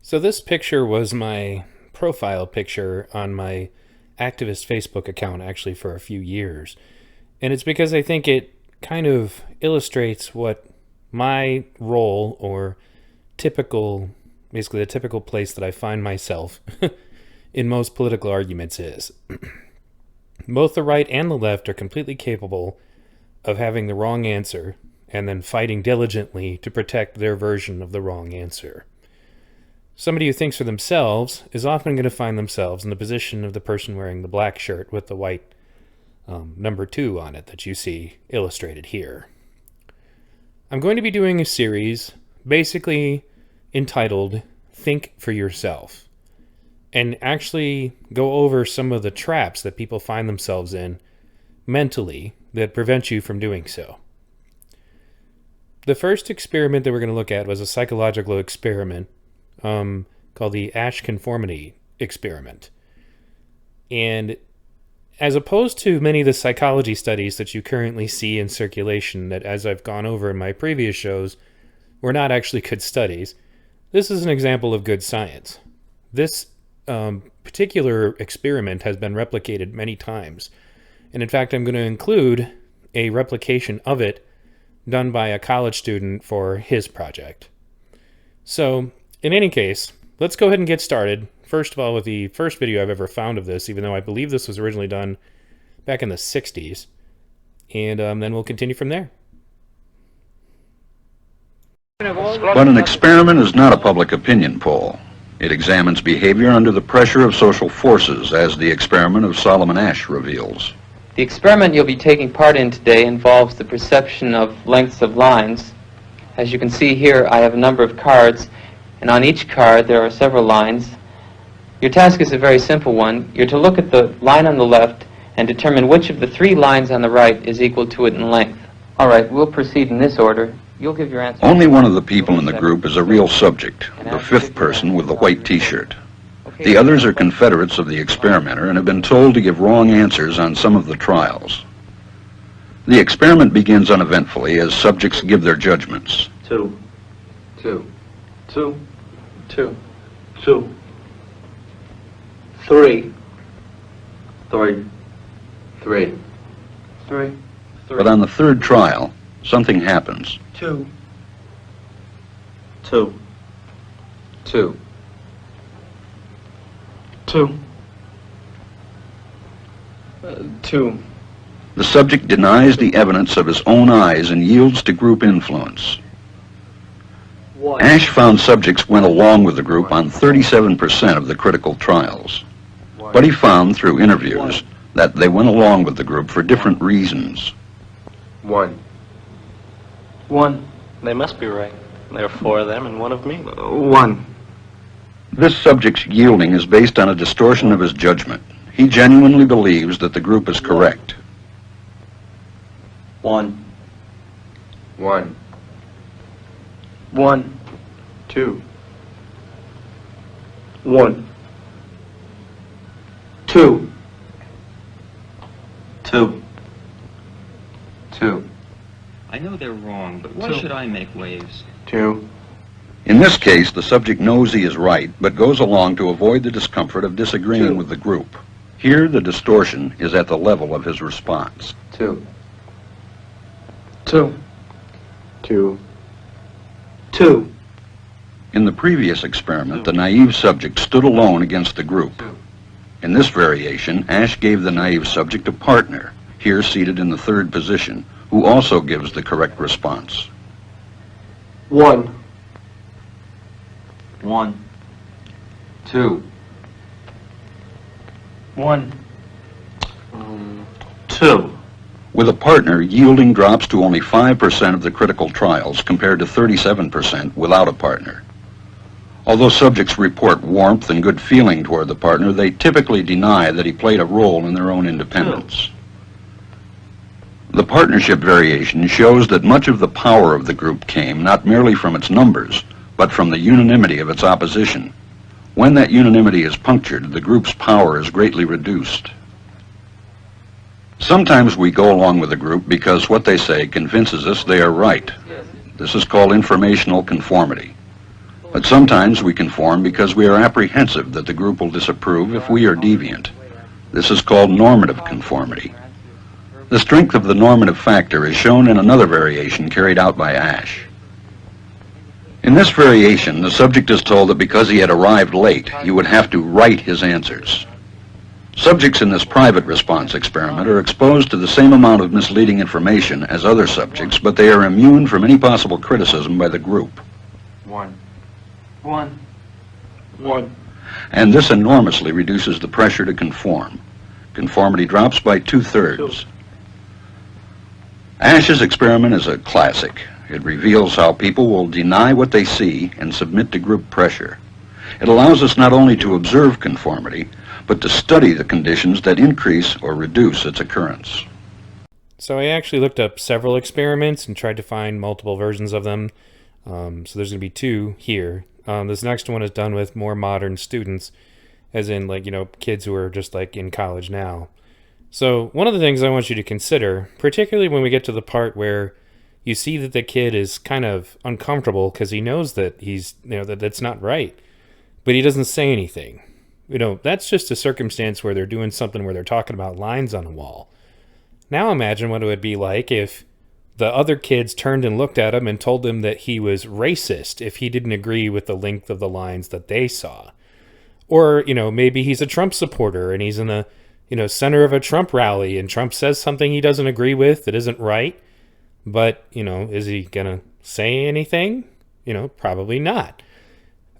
So this picture was my profile picture on my activist Facebook account actually for a few years. And it's because I think it kind of illustrates what my role or basically the typical place that I find myself in most political arguments is. Both the right and the left are completely capable of having the wrong answer and then fighting diligently to protect their version of the wrong answer. Somebody who thinks for themselves is often going to find themselves in the position of the person wearing the black shirt with the white number 2 on it that you see illustrated here. I'm going to be doing a series basically entitled Think for Yourself, and actually go over some of the traps that people find themselves in mentally that prevent you from doing so. The first experiment that we're going to look at was a psychological experiment called the Asch conformity experiment. And as opposed to many of the psychology studies that you currently see in circulation that, as I've gone over in my previous shows, were not actually good studies, this is an example of good science. This particular experiment has been replicated many times. And in fact, I'm going to include a replication of it done by a college student for his project. So, in any case, let's go ahead and get started. First of all, with the first video I've ever found of this, even though I believe this was originally done back in the 60s. And then we'll continue from there. But an experiment is not a public opinion poll. It examines behavior under the pressure of social forces, as the experiment of Solomon Asch reveals. The experiment you'll be taking part in today involves the perception of lengths of lines. As you can see here, I have a number of cards, and on each card there are several lines. Your task is a very simple one. You're to look at the line on the left and determine which of the 3 lines on the right is equal to it in length. All right, we'll proceed in this order. You'll give your answer. Only one of the people in the group is a real subject, the 5th person with the white t-shirt. The others are confederates of the experimenter and have been told to give wrong answers on some of the trials. The experiment begins uneventfully as subjects give their judgments. 2, 2, 2, 2. 2, 3, 3, 3, 3. But on the 3rd trial, something happens. 2, 2, 2. 2, 2. The subject denies the evidence of his own eyes and yields to group influence. 1. Asch found subjects went along with the group on 37% of the critical trials. But he found through interviews that they went along with the group for different reasons. 1. 1. They must be right. There are 4 of them and 1 of me. 1. This subject's yielding is based on a distortion of his judgment. He genuinely believes that the group is correct. 1. 1. 1. 2. 1. 2. 2. 2. I know they're wrong, but why should I make waves? 2. In this case, the subject knows he is right, but goes along to avoid the discomfort of disagreeing with the group. Here, the distortion is at the level of his response. 2. 2. 2. 2. In the previous experiment, the naive subject stood alone against the group. In this variation, Asch gave the naive subject a partner, here seated in the 3rd position, who also gives the correct response. 1. 1. 2. 1. 2. With a partner, yielding drops to only 5% of the critical trials compared to 37% without a partner. Although subjects report warmth and good feeling toward the partner, they typically deny that he played a role in their own independence. The partnership variation shows that much of the power of the group came not merely from its numbers, but from the unanimity of its opposition. When that unanimity is punctured, the group's power is greatly reduced. Sometimes we go along with a group because what they say convinces us they are right. This is called informational conformity. But sometimes we conform because we are apprehensive that the group will disapprove if we are deviant. This is called normative conformity. The strength of the normative factor is shown in another variation carried out by Ash. In this variation, the subject is told that because he had arrived late, he would have to write his answers. Subjects in this private response experiment are exposed to the same amount of misleading information as other subjects, but they are immune from any possible criticism by the group. One. And this enormously reduces the pressure to conform. Conformity drops by 2/3. Ash's experiment is a classic. It reveals how people will deny what they see and submit to group pressure. It allows us not only to observe conformity, but to study the conditions that increase or reduce its occurrence. So I actually looked up several experiments and tried to find multiple versions of them. So there's going to be 2 here. This next one is done with more modern students, as in, like, kids who are just like in college now. So one of the things I want you to consider, particularly when we get to the part where you see that the kid is kind of uncomfortable because he knows that he's, that that's not right, but he doesn't say anything. That's just a circumstance where they're doing something where they're talking about lines on a wall. Now imagine what it would be like if the other kids turned and looked at him and told him that he was racist if he didn't agree with the length of the lines that they saw. Or, maybe he's a Trump supporter and he's in the, center of a Trump rally and Trump says something he doesn't agree with that isn't right. But, is he going to say anything? Probably not.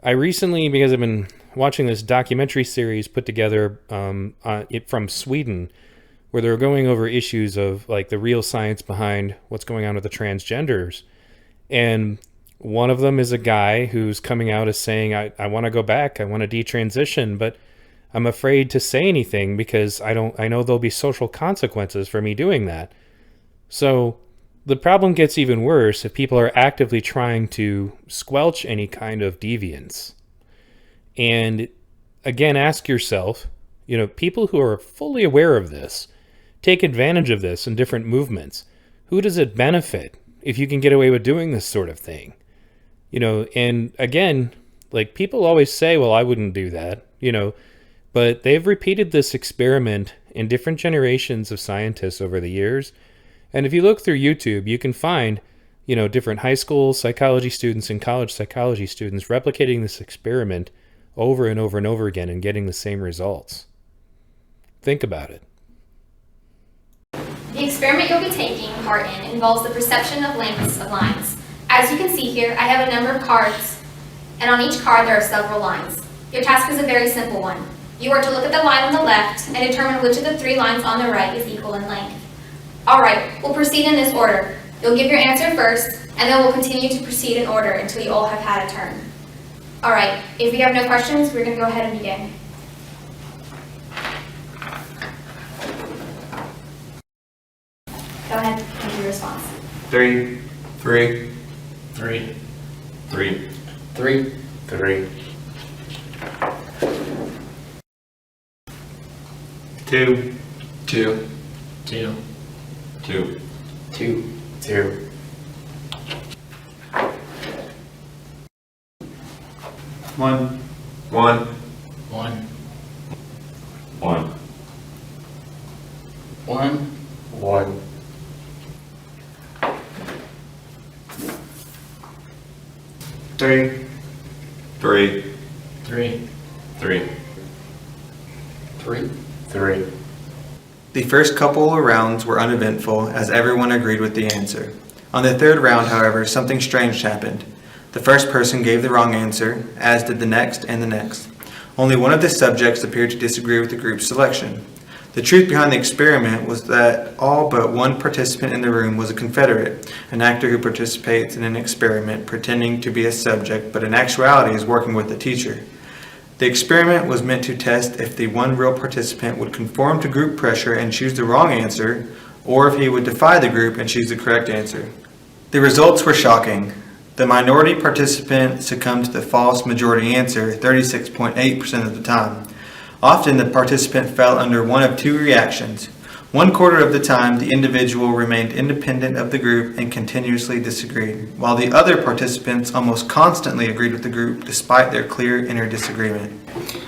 I recently, because I've been watching this documentary series put together from Sweden, where they're going over issues of like the real science behind what's going on with the transgenders. And one of them is a guy who's coming out as saying, I want to go back, I want to detransition, but I'm afraid to say anything because I know there'll be social consequences for me doing that. So the problem gets even worse if people are actively trying to squelch any kind of deviance. And again, ask yourself, people who are fully aware of this, take advantage of this in different movements. Who does it benefit if you can get away with doing this sort of thing? And again, like, people always say, well, I wouldn't do that, but they've repeated this experiment in different generations of scientists over the years. And if you look through YouTube, you can find, different high school psychology students and college psychology students replicating this experiment over and over and over again and getting the same results. Think about it. The experiment you'll be taking part in involves the perception of lengths of lines. As you can see here, I have a number of cards, and on each card there are several lines. Your task is a very simple one. You are to look at the line on the left and determine which of the 3 lines on the right is equal in length. Alright, we'll proceed in this order. You'll give your answer first, and then we'll continue to proceed in order until you all have had a turn. Alright, if you have no questions, we're going to go ahead and begin. Go ahead and give your response. 3. 3. 3. 3. 3. 3. 2. 2. 2. 2. 2. 2. 1. 1. 1. 1. 1. 1. 3. 3. 3. 3. 3. 3. The first couple of rounds were uneventful, as everyone agreed with the answer. On the third round, however, something strange happened. The first person gave the wrong answer, as did the next and the next. Only one of the subjects appeared to disagree with the group's selection. The truth behind the experiment was that all but one participant in the room was a Confederate, an actor who participates in an experiment pretending to be a subject, but in actuality is working with the teacher. The experiment was meant to test if the one real participant would conform to group pressure and choose the wrong answer, or if he would defy the group and choose the correct answer. The results were shocking. The minority participant succumbed to the false majority answer 36.8% of the time. Often the participant fell under one of 2 reactions. 1/4 of the time, the individual remained independent of the group and continuously disagreed, while the other participants almost constantly agreed with the group despite their clear inner disagreement.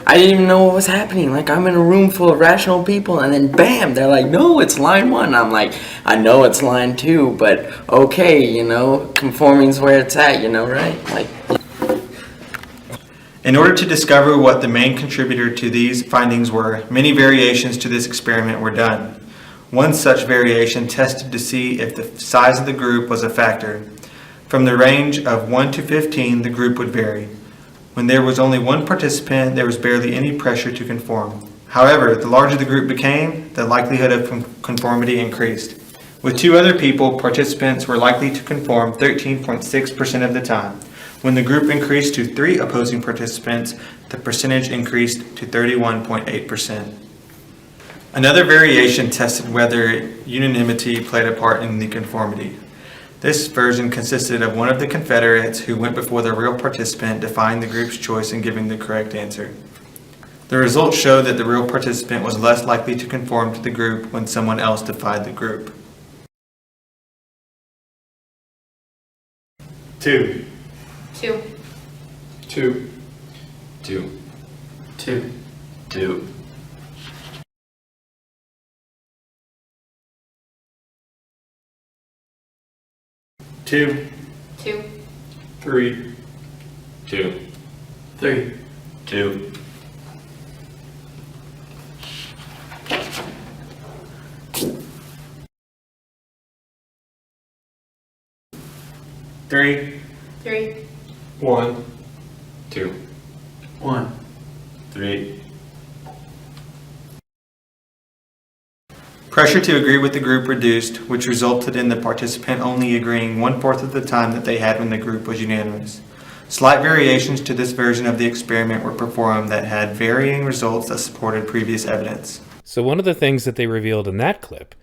I didn't even know what was happening. Like, I'm in a room full of rational people, and then bam, they're like, no, it's line 1. I'm like, I know it's line 2, but okay, conforming's where it's at, right? Like, in order to discover what the main contributor to these findings were, many variations to this experiment were done. One such variation tested to see if the size of the group was a factor. From the range of 1 to 15, the group would vary. When there was only one participant, there was barely any pressure to conform. However, the larger the group became, the likelihood of conformity increased. With 2 other people, participants were likely to conform 13.6% of the time. When the group increased to 3 opposing participants, the percentage increased to 31.8%. Another variation tested whether unanimity played a part in the conformity. This version consisted of one of the Confederates who went before the real participant, defying the group's choice and giving the correct answer. The results showed that the real participant was less likely to conform to the group when someone else defied the group. 2. 2. 2. 2. 2. 2. 2. 2. 3. 2. 3. 2. 3. 3. 1. 2. 1. 3. Pressure to agree with the group reduced, which resulted in the participant only agreeing 1/4 of the time that they had when the group was unanimous. Slight variations to this version of the experiment were performed that had varying results that supported previous evidence. So one of the things that they revealed in that clip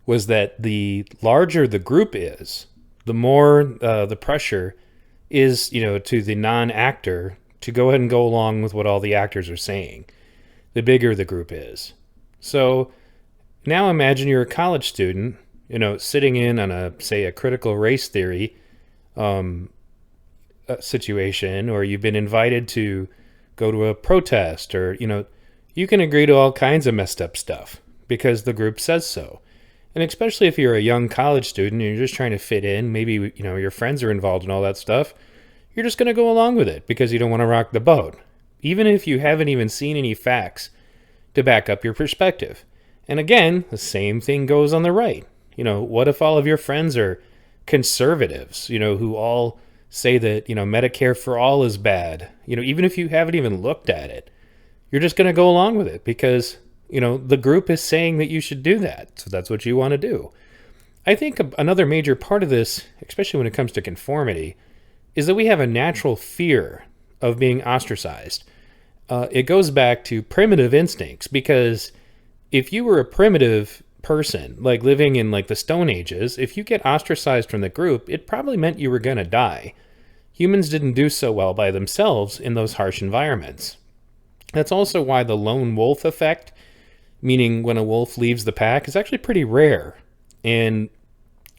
was that the larger the group is, the more the pressure is, to the non-actor to go ahead and go along with what all the actors are saying, the bigger the group is. So now imagine you're a college student, sitting in on a critical race theory situation, or you've been invited to go to a protest, or, you can agree to all kinds of messed up stuff because the group says so. And especially if you're a young college student and you're just trying to fit in, maybe, your friends are involved in all that stuff, you're just going to go along with it because you don't want to rock the boat, even if you haven't even seen any facts to back up your perspective. And again, the same thing goes on the right. What if all of your friends are conservatives, who all say that, Medicare for all is bad, even if you haven't even looked at it, you're just going to go along with it because, the group is saying that you should do that. So that's what you want to do. I think another major part of this, especially when it comes to conformity, is that we have a natural fear of being ostracized. It goes back to primitive instincts, because if you were a primitive person, like living in the Stone Ages, if you get ostracized from the group, it probably meant you were going to die. Humans didn't do so well by themselves in those harsh environments. That's also why the lone wolf effect, meaning when a wolf leaves the pack, is actually pretty rare. And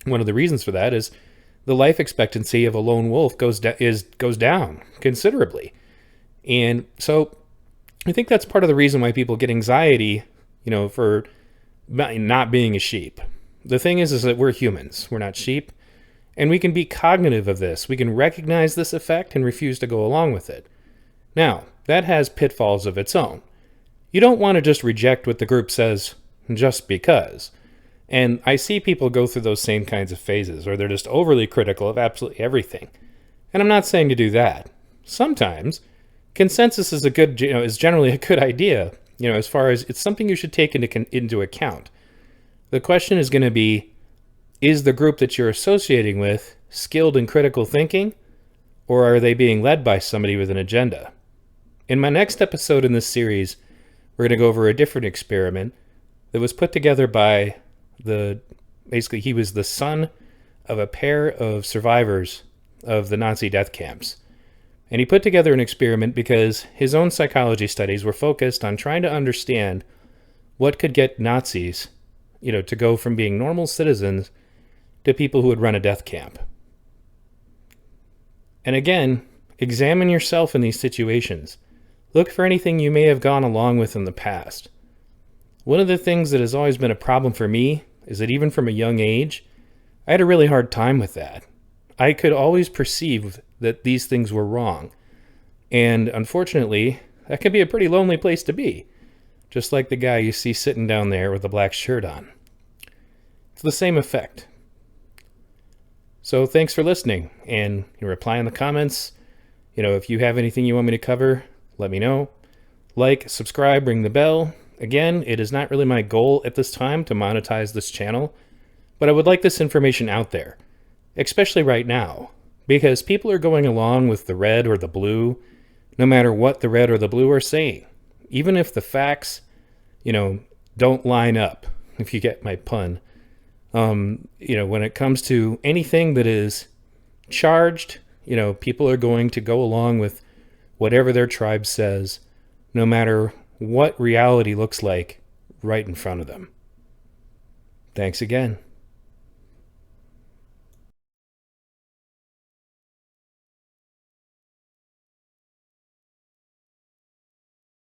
one of the reasons for that is the life expectancy of a lone wolf goes down considerably. And so I think that's part of the reason why people get anxiety, for not being a sheep. The thing is that we're humans. We're not sheep. And we can be cognitive of this. We can recognize this effect and refuse to go along with it. Now, that has pitfalls of its own. You don't want to just reject what the group says just because. And I see people go through those same kinds of phases where they're just overly critical of absolutely everything. And I'm not saying to do that. Sometimes consensus is is generally a good idea, as far as it's something you should take into account. The question is going to be, is the group that you're associating with skilled in critical thinking, or are they being led by somebody with an agenda? In my next episode in this series, we're going to go over a different experiment that was put together by he was the son of a pair of survivors of the Nazi death camps. And he put together an experiment because his own psychology studies were focused on trying to understand what could get Nazis to go from being normal citizens to people who would run a death camp. And again, examine yourself in these situations. Look for anything you may have gone along with in the past. One of the things that has always been a problem for me is that even from a young age, I had a really hard time with that. I could always perceive that these things were wrong. And unfortunately, that can be a pretty lonely place to be. Just like the guy you see sitting down there with the black shirt on. It's the same effect. So thanks for listening, and you reply in the comments. If you have anything you want me to cover, let me know. Like, subscribe, ring the bell. Again, it is not really my goal at this time to monetize this channel, but I would like this information out there, especially right now, because people are going along with the red or the blue, no matter what the red or the blue are saying. Even if the facts, don't line up, if you get my pun. When it comes to anything that is charged, people are going to go along with whatever their tribe says, no matter what reality looks like right in front of them. Thanks again.